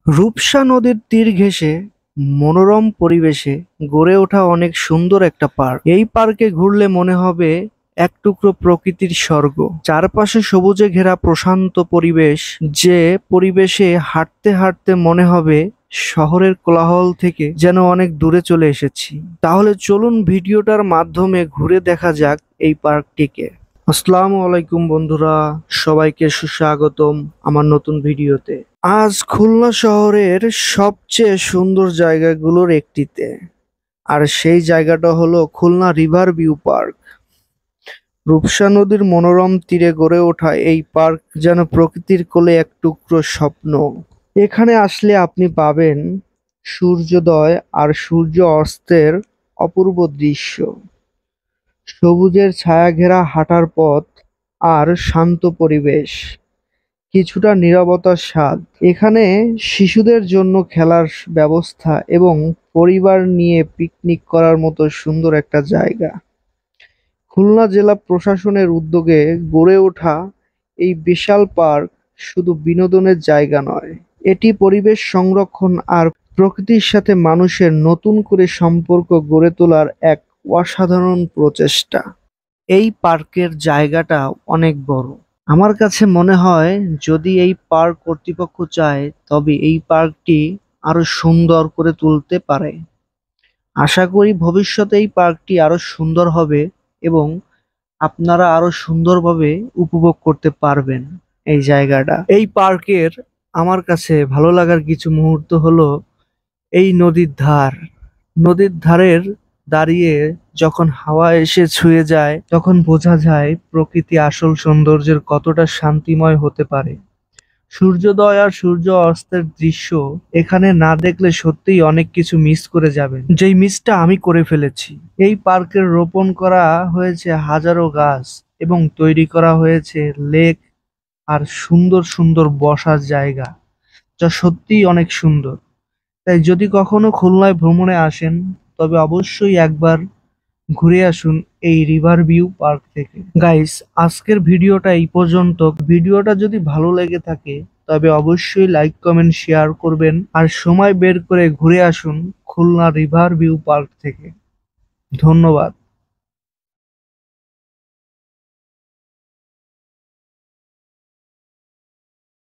রূপসা নদীর তীর ঘেঁষে মনোরম পরিবেশে গড়ে ওঠা অনেক সুন্দর একটা পার্ক। এই পার্কে ঘুরলে মনে হবে এক টুকরো প্রকৃতির স্বর্গ। চারপাশে সবুজে ঘেরা প্রশান্ত পরিবেশ, যে পরিবেশে হাঁটতে হাঁটতে মনে হবে শহরের কোলাহল থেকে যেন অনেক দূরে চলে এসেছি। তাহলে চলুন ভিডিওটার মাধ্যমে ঘুরে দেখা যাক এই পার্কটিকে। আসসালামু আলাইকুম বন্ধুরা, সবাইকে সুস্বাগতম আমার নতুন ভিডিওতে। আজ খুলনা শহরের সবচেয়ে সুন্দর জায়গাগুলোর একটিতে, আর সেই জায়গাটা হলো Khulna river view park. Rupsa নদীর মনোরম তীরে গড়ে ওঠা এই পার্ক যেন প্রকৃতির কোলে এক টুকরো স্বপ্ন। এখানে আসলে আপনি পাবেন সূর্যোদয় আর সূর্য অস্তের অপূর্ব দৃশ্য, সবুজের ছায়াঘেরা হাঁটার পথ আর শান্ত পরিবেশ, কিছুটা নীরবতার স্বাদ। এখানে শিশুদের জন্য খেলার ব্যবস্থা এবং পরিবার নিয়ে পিকনিক করার মতো সুন্দর একটা জায়গা। খুলনা জেলা প্রশাসনের উদ্যোগে গড়ে ওঠা এই বিশাল পার্ক শুধু বিনোদনের জায়গা নয়, এটি পরিবেশ সংরক্ষণ আর প্রকৃতির সাথে মানুষের নতুন করে সম্পর্ক গড়ে তোলার এক অসাধারণ প্রচেষ্টা। এই পার্কের জায়গাটা অনেক বড়। আমার কাছে মনে হয় যদি এই পার্ক কর্তৃপক্ষ চায় তবে এই পার্কটি আরো সুন্দর করে তুলতে পারে। আশা করি ভবিষ্যতে এই পার্কটি আরো সুন্দর হবে এবং আপনারা আরো সুন্দরভাবে উপভোগ করতে পারবেন এই জায়গাটা। এই পার্কের আমার কাছে ভালো লাগার কিছু মুহূর্ত হলো এই নদীর ধারের দাঁড়িয়ে যখন হাওয়া এসে ছুঁয়ে যায় তখন বোঝা যায় প্রকৃতি আসল সৌন্দর্যের কতটা শান্তিময় হতে পারে। সূর্যোদয় আর সূর্য অস্তের দৃশ্য এখানে না দেখলে সত্যিই অনেক কিছু মিস করে যাবেন, যেই মিসটা আমি করে ফেলেছি। এই পার্কের রোপণ করা হয়েছে হাজারো গাছ এবং তৈরি করা হয়েছে লেক আর সুন্দর সুন্দর বসার জায়গা, যা সত্যিই অনেক সুন্দর। তাই যদি কখনো খুলনায় ভ্রমণে আসেন তবে অবশ্যই একবার ঘুরে আসুন এই রিভার ভিউ পার্ক থেকে। গাইস, আজকের ভিডিওটা এই পর্যন্ত। ভিডিওটা যদি ভালো লেগে থাকে তবে অবশ্যই লাইক কমেন্ট শেয়ার করবেন আর সময় বের করে ঘুরে আসুন খুলনা রিভার ভিউ পার্ক থেকে। ধন্যবাদ।